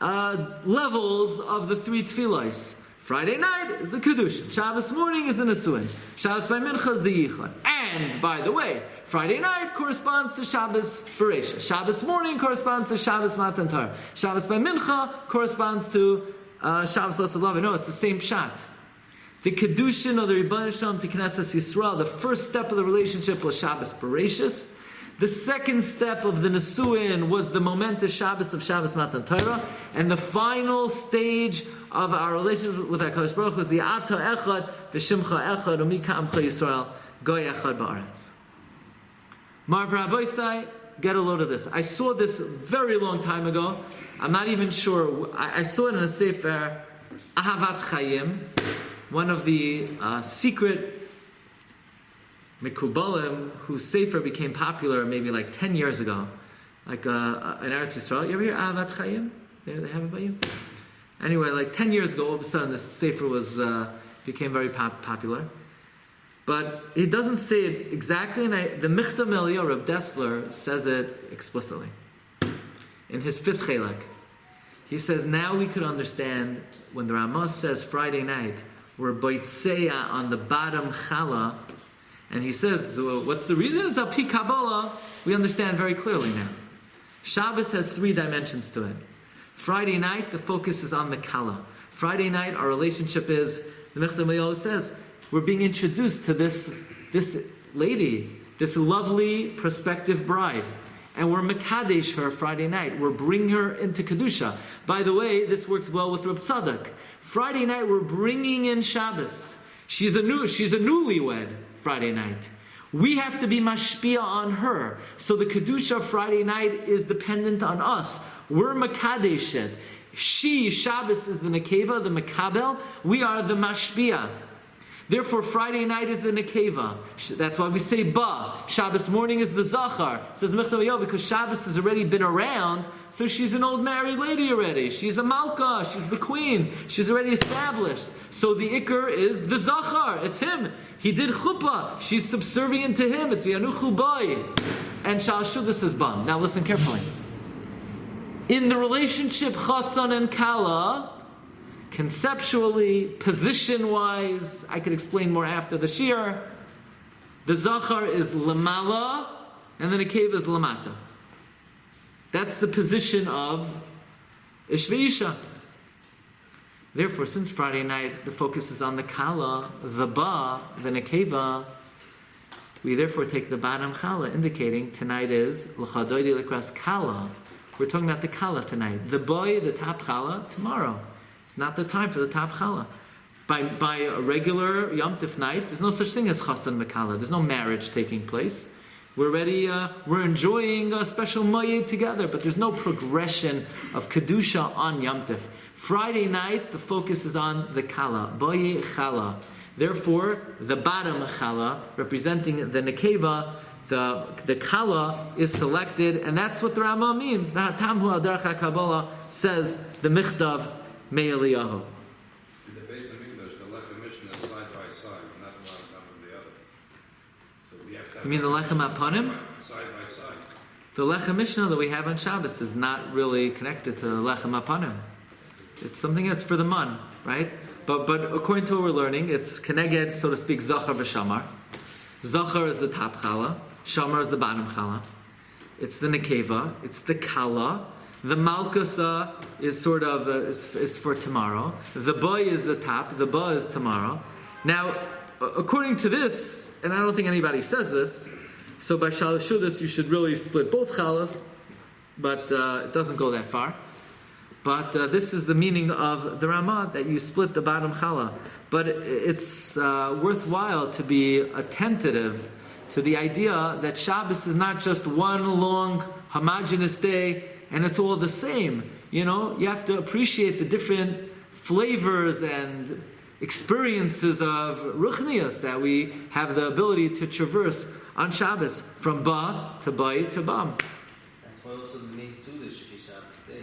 levels of the 3 Tefillos. Friday night is the Kedushin. Shabbos morning is the Nesuin. Shabbos by Mincha is the Yichud. And, by the way, Friday night corresponds to Shabbos Bereisha. Shabbos morning corresponds to Shabbos Matan Torah. Shabbos by Mincha corresponds to Shabbos Lasav. No, it's the same pshat. The Kedushin of the Rebbeinu Shalom to Knesset Yisrael, the first step of the relationship was Shabbos Bereishis. The second step of the Nesuin was the momentous Shabbos of Shabbos Matan Torah, and the final stage of our relationship with HaKadosh Baruch Hu was the Ata Echad, the Shimcha Echad, Umika Amcha Yisrael, Goy Echad Ba'aretz. Marv Rabbi, get a load of this. I saw this a very long time ago. I'm not even sure. I saw it in a Sefer Ahavat Chayim, one of the secret Mikubalim, whose Sefer became popular maybe like 10 years ago, like in Eretz Yisrael. You ever hear Ahavat Chayim? They have it by you? Anyway, like 10 years ago, all of a sudden this Sefer became very popular. But he doesn't say it exactly, and the Michtav Meliyah, Reb Dessler, says it explicitly. In his fifth chelek, he says, now we could understand when the Ramah says Friday night, we're Boitseya on the bottom challah, and he says, what's the reason? It's a Pi Kabbalah. We understand very clearly now. Shabbos has 3 dimensions to it. Friday night, the focus is on the kala. Friday night, our relationship is, the Michtav Meliyah says, we're being introduced to this lady, this lovely prospective bride. And we're Mekadesh her Friday night. We're bringing her into Kedusha. By the way, this works well with Reb Tzadok. Friday night, we're bringing in Shabbos. She's a newlywed Friday night. We have to be mashpia on her. So the Kedusha Friday night is dependent on us. We're Mekadeshet. She, Shabbos, is the Nekeva, the Mekabel. We are the mashpia. Therefore, Friday night is the Nekeva. That's why we say Ba. Shabbos morning is the Zachar. Says Michtav Meliyah, because Shabbos has already been around, so she's an old married lady already. She's a Malka. She's the queen. She's already established. So the Iker is the Zachar. It's him. He did Chuppah. She's subservient to him. It's Yanuchu Bai. And Shal Shudas is Ba. Now listen carefully. In the relationship Chasan and Kala, conceptually, position-wise, I could explain more after the Shiur. The Zachar is Lamala, and the Nekeva is Lamata. That's the position of Ish ve'isha. Therefore, since Friday night, the focus is on the Kala, the Ba, the Nekeva, we therefore take the bottom Chala, indicating tonight is L'chadoidi L'kras Kala. We're talking about the Kala tonight. The boy, the top Chala, tomorrow. It's not the time for the top challah. By a regular Yom Tif night, there's no such thing as chasan mekala. There's no marriage taking place. We're enjoying a special moyed together, but there's no progression of kedusha on Yom Tif. Friday night, the focus is on the kala, boye chala. Therefore, the bottom chala, representing the nekeva, the kala is selected, and that's what the Ramah means. V'hatamhu al derech HaKabbalah, says the Michtav Me'eliyahu. In the base of English, the Lechem Mishnah is side by side, not one on top of the other. So we have to have, You mean the Lechem Aponim? Side by side. The Lechem Mishnah that we have on Shabbos is not really connected to the Lechem Aponim. It's something that's for the man, right? But according to what we're learning, it's Keneged, so to speak, Zachar v'Shamar. Zachar is the top challah, Shamar is the bottom challah. It's the Nekeva, it's the Kala. The Malkusa is sort of is for tomorrow. The Boy is the top. The Ba is tomorrow. Now, according to this, and I don't think anybody says this, so by Shalosh Shudas you should really split both chalas, but it doesn't go that far. But this is the meaning of the Ramah, that you split the bottom chala. But it's worthwhile to be attentive to the idea that Shabbos is not just one long homogeneous day and it's all the same. You know, you have to appreciate the different flavors and experiences of ruchnias that we have the ability to traverse on Shabbos, from Ba to Bay to Bam. That's why also the main Suda should be Shabbos day.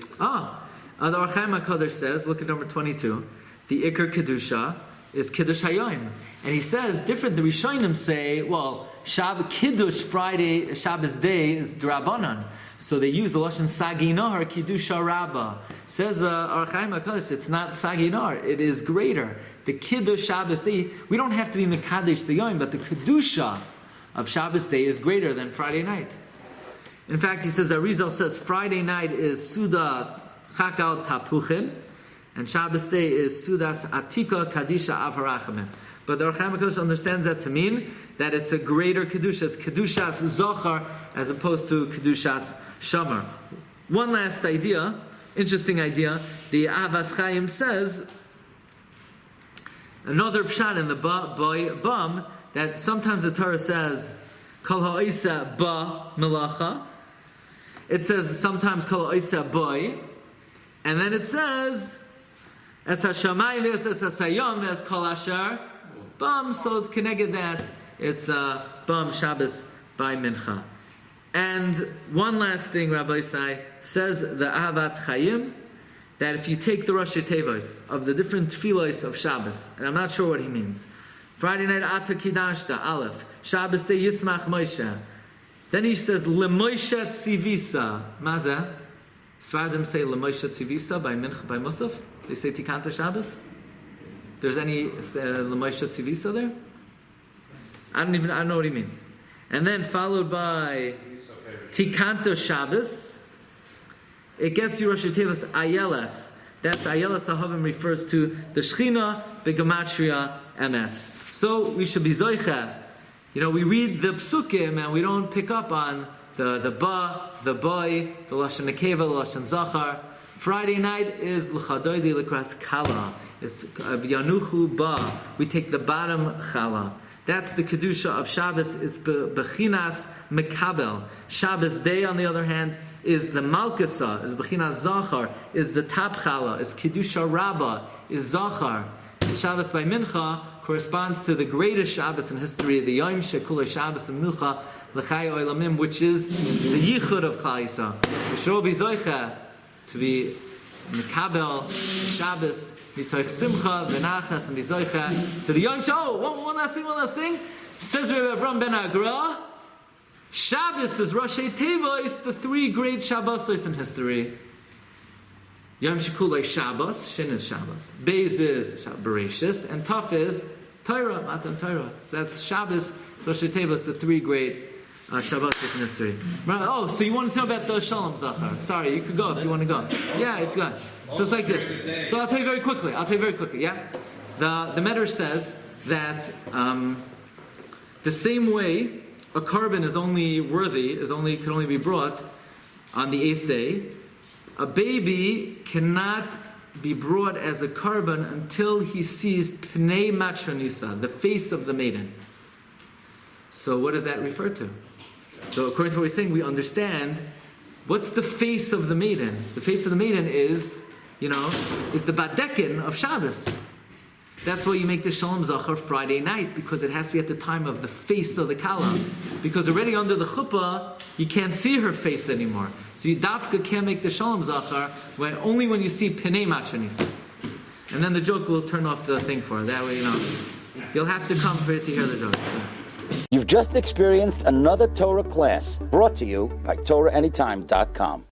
The Or Chaim HaKadosh says, look at number 22, the Iker Kedusha is Kiddush Hayoim. And he says, different, the Rishonim say, well, Kiddush Friday, Shabbos day is Drabanan. So they use the Lashon Saginar, Kiddusha Rabbah. Says Ar Chaim HaKadosh, it's not Saginar, it is greater. The Kiddush Shabbos day, we don't have to be Mekadesh the Yom, but the Kedusha of Shabbos day is greater than Friday night. In fact, he says, Arizal says, Friday night is Suda Chakal Tapuchin, and Shabbos day is Sudas Atika Kadisha Avarachamim. But the Ar Chaim HaKadosh understands that to mean that it's a greater Kedusha. It's Kedushas Zochar as opposed to Kedushas Shamar. One last idea, interesting idea. The Avas Chaim says, another pshat in the Bam, that sometimes the Torah says, Kol ha'isa ba melacha. It says sometimes Kol ha'isa boy. And then it says, Es hashamayim es hasayom es kol asher bam. So connected that, it's bam Shabbos by mincha. And one last thing, Rabbi Sai says the Ahavat Chaim, that if you take the Rosh Tevos of the different tefillos of Shabbos, and I'm not sure what he means. Friday night Ata Kidashta Aleph, Shabbos Day Yismach Moshe. Then he says Lemoshe Tzivisa. Mazeh? Svardim say Lemoshe Tzivisa by Mincha by Musaf. They say Tikanta Shabbos. There's any Lemoshe Tzivisa there? I don't know what he means. And then followed by Tikanta Shabbos. It gets you Rosh Tevos Ayeles. That's Ayeles Ahavim refers to the Shechina Begematria MS. So we should be Zoicha. We read the Psukim and we don't pick up on the Ba, the Boy, the Lashon Nekeva, the Lashon Zachar. Friday night is L'chadoidi L'kras Kala. It's Yanuchu Ba. We take the bottom Chala. That's the Kedusha of Shabbos. It's Bechinas Mekabel. Shabbos day, on the other hand, is the Malkasa, is Bechinas Zachar, is the top Chala, is Kedusha Rabbah, is Zachar. Shabbos by Mincha corresponds to the greatest Shabbos in history, the Yom Shekula Shabbos and Mincha L'chai Oilamim, which is the Yichud of Klal Yisrael. We should all be Zoicha to be Mekabel Shabbos Mitoich Simcha V'Nachas and be Zoicha to the Yom Shah. One last thing. Says Rabbi Avram Ben Agra, Shabbos is Rosh Tevos, the three great Shabbosos in history. Yom Shekulei Shabbos, Shin is Shabbos. Beis is Bereshis, and Taf is Torah, Matan Torah. So that's Shabbos, Rosh Tevos, the three great Shabbosos in history. So you want to know about the Shalom Zachar? Sorry, you could go if you want to go. Yeah, it's good. So it's like this. So I'll tell you very quickly. Yeah, the Medrash says that the same way a carbon is only worthy, can only be brought on the 8th day. A baby cannot be brought as a carbon until he sees Pnei Matronisa, the face of the maiden. So what does that refer to? So according to what we're saying, we understand what's the face of the maiden. The face of the maiden is the Badekin of Shabbos. That's why you make the Shalom Zachar Friday night, because it has to be at the time of the face of the Kala. Because already under the chuppah, you can't see her face anymore. So you dafka can't make the Shalom Zachar only when you see Pnei Matronisa. And then the joke will turn off the thing for her. That way, you'll have to come for it to hear the joke. You've just experienced another Torah class brought to you by TorahAnytime.com.